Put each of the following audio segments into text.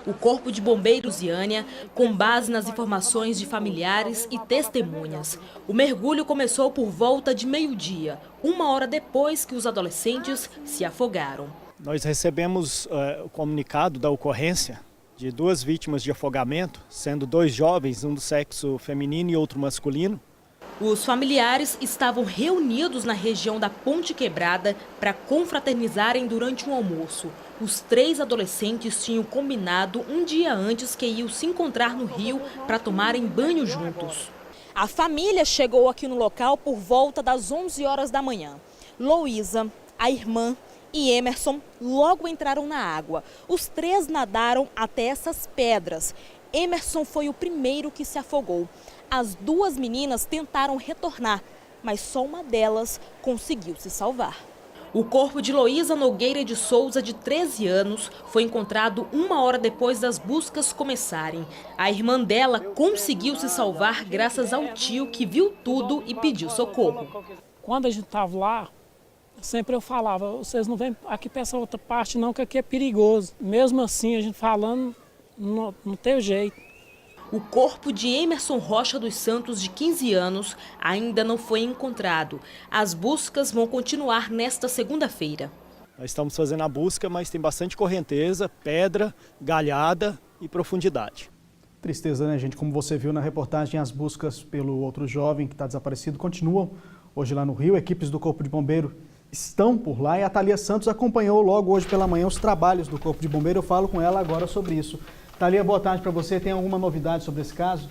O Corpo de Bombeiros Iânia, com base nas informações de familiares e testemunhas. O mergulho começou por volta de meio-dia, 1 hora depois que os adolescentes se afogaram. Nós recebemos o comunicado da ocorrência de 2 vítimas de afogamento, sendo 2 jovens, um do sexo feminino e outro masculino. Os familiares estavam reunidos na região da Ponte Quebrada para confraternizarem durante um almoço. Os 3 adolescentes tinham combinado um dia antes que iam se encontrar no rio para tomarem banho juntos. A família chegou aqui no local por volta das 11 horas da manhã. Louisa, a irmã e Emerson logo entraram na água. Os 3 nadaram até essas pedras. Emerson foi o primeiro que se afogou. As 2 meninas tentaram retornar, mas só uma delas conseguiu se salvar. O corpo de Loísa Nogueira de Souza, de 13 anos, foi encontrado 1 hora depois das buscas começarem. A irmã dela conseguiu se salvar graças ao tio que viu tudo e pediu socorro. Quando a gente estava lá, sempre eu falava, vocês não vêm aqui para essa outra parte não, que aqui é perigoso. Mesmo assim, a gente falando, não tem jeito. O corpo de Emerson Rocha dos Santos, de 15 anos, ainda não foi encontrado. As buscas vão continuar nesta segunda-feira. Nós estamos fazendo a busca, mas tem bastante correnteza, pedra, galhada e profundidade. Tristeza, né, gente? Como você viu na reportagem, as buscas pelo outro jovem que está desaparecido continuam hoje lá no Rio. Equipes do Corpo de Bombeiro estão por lá e a Thalia Santos acompanhou logo hoje pela manhã os trabalhos do Corpo de Bombeiro. Eu falo com ela agora sobre isso. Thalia, boa tarde para você. Tem alguma novidade sobre esse caso?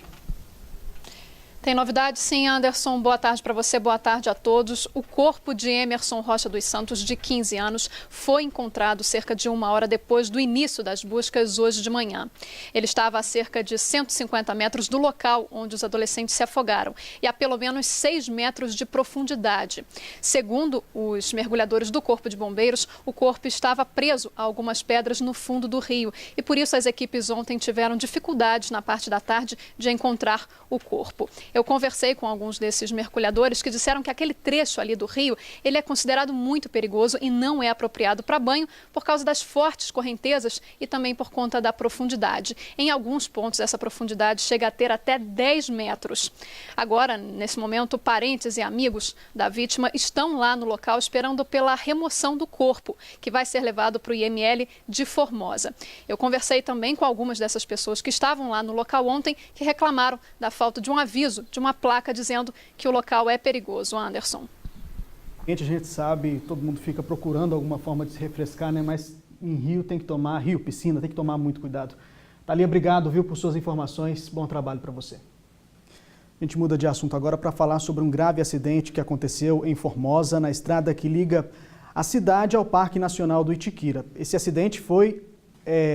Tem novidade sim, Anderson. Boa tarde para você, boa tarde a todos. O corpo de Emerson Rocha dos Santos, de 15 anos, foi encontrado cerca de 1 hora depois do início das buscas hoje de manhã. Ele estava a cerca de 150 metros do local onde os adolescentes se afogaram e a pelo menos 6 metros de profundidade. Segundo os mergulhadores do Corpo de Bombeiros, o corpo estava preso a algumas pedras no fundo do rio e por isso as equipes ontem tiveram dificuldades na parte da tarde de encontrar o corpo. Eu conversei com alguns desses mergulhadores que disseram que aquele trecho ali do rio, ele é considerado muito perigoso e não é apropriado para banho por causa das fortes correntezas e também por conta da profundidade. Em alguns pontos, essa profundidade chega a ter até 10 metros. Agora, nesse momento, parentes e amigos da vítima estão lá no local esperando pela remoção do corpo, que vai ser levado para o IML de Formosa. Eu conversei também com algumas dessas pessoas que estavam lá no local ontem, que reclamaram da falta de um aviso, de uma placa dizendo que o local é perigoso. Anderson. A gente sabe, todo mundo fica procurando alguma forma de se refrescar, né? Mas em rio tem que tomar, rio, piscina, tem que tomar muito cuidado. Thalia, obrigado, viu, por suas informações. Bom trabalho para você. A gente muda de assunto agora para falar sobre um grave acidente que aconteceu em Formosa, na estrada que liga a cidade ao Parque Nacional do Itiquira. Esse acidente foi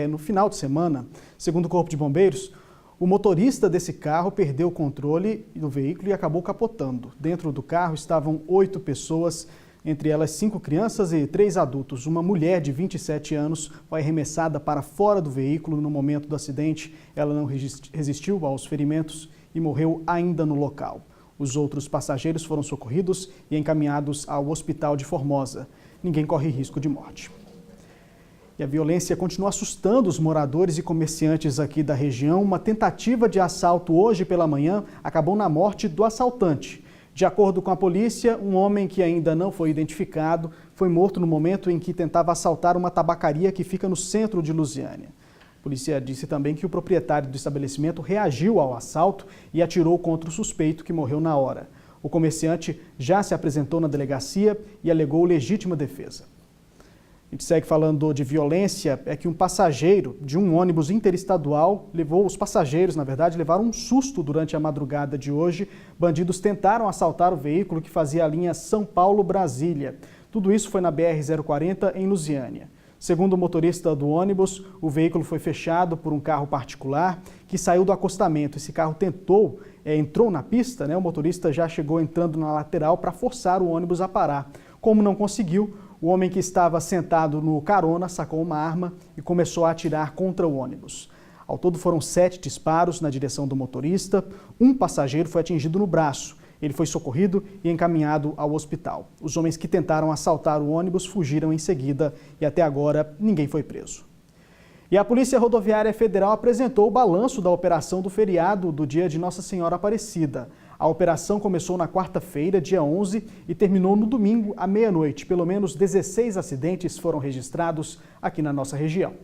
no final de semana. Segundo o Corpo de Bombeiros, o motorista desse carro perdeu o controle do veículo e acabou capotando. Dentro do carro estavam 8 pessoas, entre elas 5 crianças e 3 adultos. Uma mulher de 27 anos foi arremessada para fora do veículo no momento do acidente. Ela não resistiu aos ferimentos e morreu ainda no local. Os outros passageiros foram socorridos e encaminhados ao hospital de Formosa. Ninguém corre risco de morte. E a violência continua assustando os moradores e comerciantes aqui da região. Uma tentativa de assalto hoje pela manhã acabou na morte do assaltante. De acordo com a polícia, um homem que ainda não foi identificado foi morto no momento em que tentava assaltar uma tabacaria que fica no centro de Lusiânia. A polícia disse também que o proprietário do estabelecimento reagiu ao assalto e atirou contra o suspeito, que morreu na hora. O comerciante já se apresentou na delegacia e alegou legítima defesa. A gente segue falando de violência, é que um passageiro de um ônibus interestadual os passageiros, na verdade, levaram um susto durante a madrugada de hoje. Bandidos tentaram assaltar o veículo que fazia a linha São Paulo-Brasília. Tudo isso foi na BR-040 em Lusiânia. Segundo o motorista do ônibus, o veículo foi fechado por um carro particular que saiu do acostamento. Esse carro entrou na pista, né? O motorista já chegou entrando na lateral para forçar o ônibus a parar. Como não conseguiu, o homem que estava sentado no carona sacou uma arma e começou a atirar contra o ônibus. Ao todo foram 7 disparos na direção do motorista. Um passageiro foi atingido no braço. Ele foi socorrido e encaminhado ao hospital. Os homens que tentaram assaltar o ônibus fugiram em seguida e até agora ninguém foi preso. E a Polícia Rodoviária Federal apresentou o balanço da operação do feriado do dia de Nossa Senhora Aparecida. A operação começou na quarta-feira, dia 11, e terminou no domingo, à meia-noite. Pelo menos 16 acidentes foram registrados aqui na nossa região.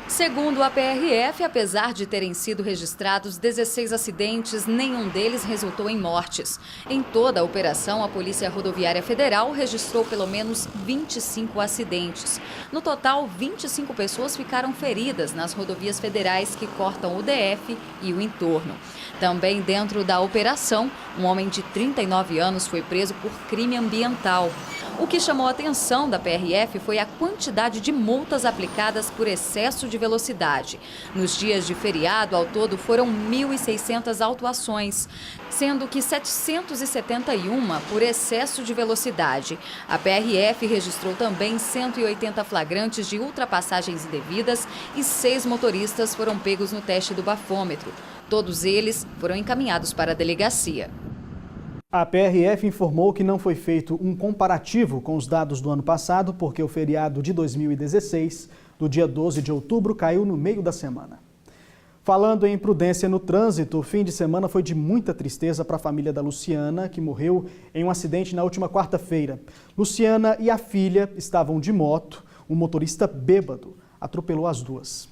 Segundo a PRF, apesar de terem sido registrados 16 acidentes, nenhum deles resultou em mortes. Em toda a operação, a Polícia Rodoviária Federal registrou pelo menos 25 acidentes. No total, 25 pessoas ficaram feridas nas rodovias federais que cortam o DF e o entorno. Também dentro da operação, um homem de 39 anos foi preso por crime ambiental. O que chamou a atenção da PRF foi a quantidade de multas aplicadas por excesso de velocidade. Nos dias de feriado, ao todo, foram 1.600 autuações, sendo que 771 por excesso de velocidade. A PRF registrou também 180 flagrantes de ultrapassagens indevidas e 6 motoristas foram pegos no teste do bafômetro. Todos eles foram encaminhados para a delegacia. A PRF informou que não foi feito um comparativo com os dados do ano passado, porque o feriado de 2016, do dia 12 de outubro, caiu no meio da semana. Falando em imprudência no trânsito, o fim de semana foi de muita tristeza para a família da Luciana, que morreu em um acidente na última quarta-feira. Luciana e a filha estavam de moto, um motorista bêbado atropelou as duas.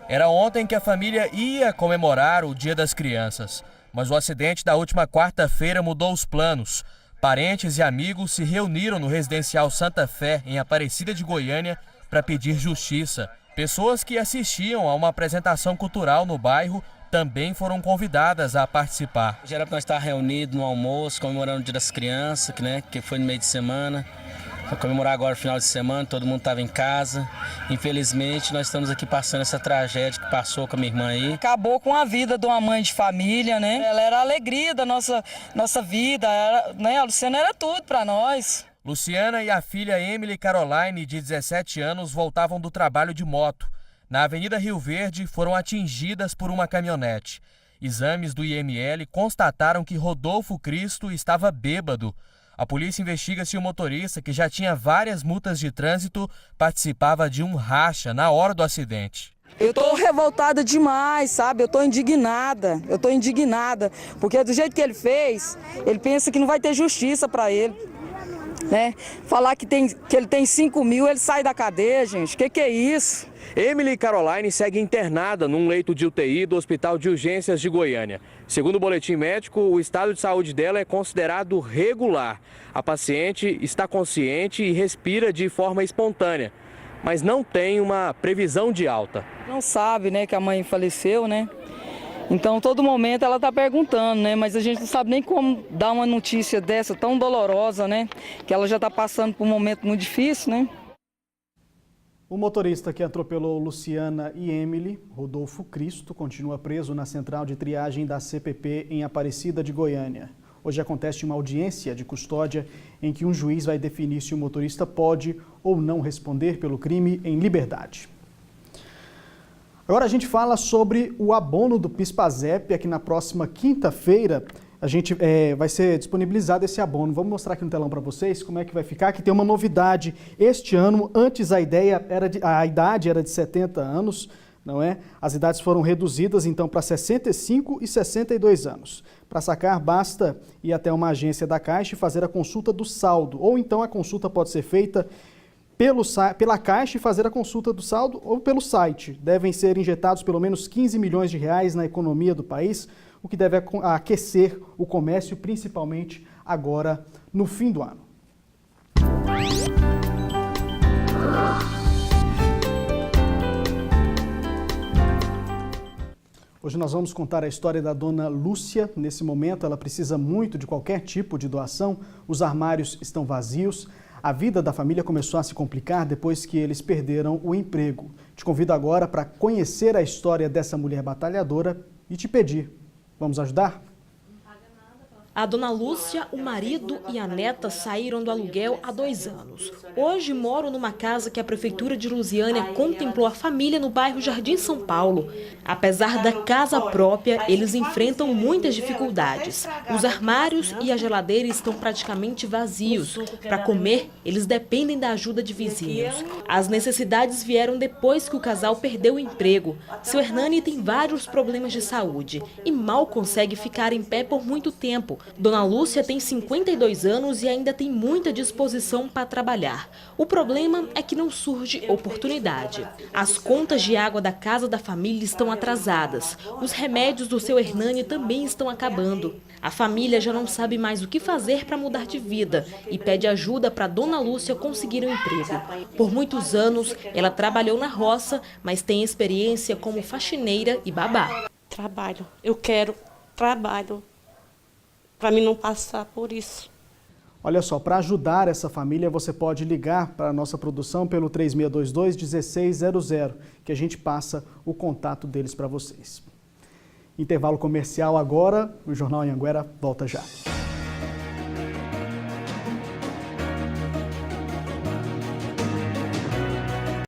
Era ontem que a família ia comemorar o Dia das Crianças. Mas o acidente da última quarta-feira mudou os planos. Parentes e amigos se reuniram no residencial Santa Fé, em Aparecida de Goiânia, para pedir justiça. Pessoas que assistiam a uma apresentação cultural no bairro também foram convidadas a participar. Já era para nós estar reunidos no almoço, comemorando o Dia das Crianças, que foi no meio de semana. Para comemorar agora o final de semana, todo mundo estava em casa. Infelizmente, nós estamos aqui passando essa tragédia que passou com a minha irmã aí. Acabou com a vida de uma mãe de família, né? Ela era a alegria da nossa vida, né? A Luciana era tudo para nós. Luciana e a filha Emily Caroline, de 17 anos, voltavam do trabalho de moto. Na Avenida Rio Verde, foram atingidas por uma caminhonete. Exames do IML constataram que Rodolfo Cristo estava bêbado. A polícia investiga se o motorista, que já tinha várias multas de trânsito, participava de um racha na hora do acidente. Eu tô revoltada demais, sabe? Eu tô indignada, porque do jeito que ele fez, ele pensa que não vai ter justiça para ele, né? Falar que ele tem 5 mil, ele sai da cadeia, gente, que é isso? Emily Caroline segue internada num leito de UTI do Hospital de Urgências de Goiânia. Segundo o boletim médico, o estado de saúde dela é considerado regular. A paciente está consciente e respira de forma espontânea, mas não tem uma previsão de alta. Não sabe, né, que a mãe faleceu, né? Então, todo momento ela está perguntando, né? Mas a gente não sabe nem como dar uma notícia dessa tão dolorosa, né? Que ela já está passando por um momento muito difícil, né? O motorista que atropelou Luciana e Emily, Rodolfo Cristo, continua preso na central de triagem da CPP em Aparecida de Goiânia. Hoje acontece uma audiência de custódia em que um juiz vai definir se o motorista pode ou não responder pelo crime em liberdade. Agora a gente fala sobre o abono do PIS/PASEP, aqui na próxima quinta-feira. A gente vai ser disponibilizado esse abono. Vamos mostrar aqui no telão para vocês como é que vai ficar. Que tem uma novidade este ano. Antes a idade era de 70 anos, não é? As idades foram reduzidas então para 65 e 62 anos. Para sacar basta ir até uma agência da Caixa e fazer a consulta do saldo. Ou então a consulta pode ser feita pela Caixa e fazer a consulta do saldo ou pelo site. Devem ser injetados pelo menos 15 milhões de reais na economia do país, o que deve aquecer o comércio, principalmente agora no fim do ano. Hoje nós vamos contar a história da dona Lúcia. Nesse momento ela precisa muito de qualquer tipo de doação, os armários estão vazios. A vida da família começou a se complicar depois que eles perderam o emprego. Te convido agora para conhecer a história dessa mulher batalhadora e te pedir. Vamos ajudar? A dona Lúcia, o marido e a neta saíram do aluguel há 2 anos. Hoje moram numa casa que a Prefeitura de Lusiânia contemplou a família no bairro Jardim São Paulo. Apesar da casa própria, eles enfrentam muitas dificuldades. Os armários e a geladeira estão praticamente vazios. Para comer, eles dependem da ajuda de vizinhos. As necessidades vieram depois que o casal perdeu o emprego. Seu Hernani tem vários problemas de saúde e mal consegue ficar em pé por muito tempo. Dona Lúcia tem 52 anos e ainda tem muita disposição para trabalhar. O problema é que não surge oportunidade. As contas de água da casa da família estão atrasadas. Os remédios do seu Hernani também estão acabando. A família já não sabe mais o que fazer para mudar de vida e pede ajuda para Dona Lúcia conseguir um emprego. Por muitos anos, ela trabalhou na roça, mas tem experiência como faxineira e babá. Trabalho. Eu quero trabalho para mim não passar por isso. Olha só, para ajudar essa família, você pode ligar para a nossa produção pelo 3622-1600, que a gente passa o contato deles para vocês. Intervalo comercial agora, o Jornal Anhanguera volta já.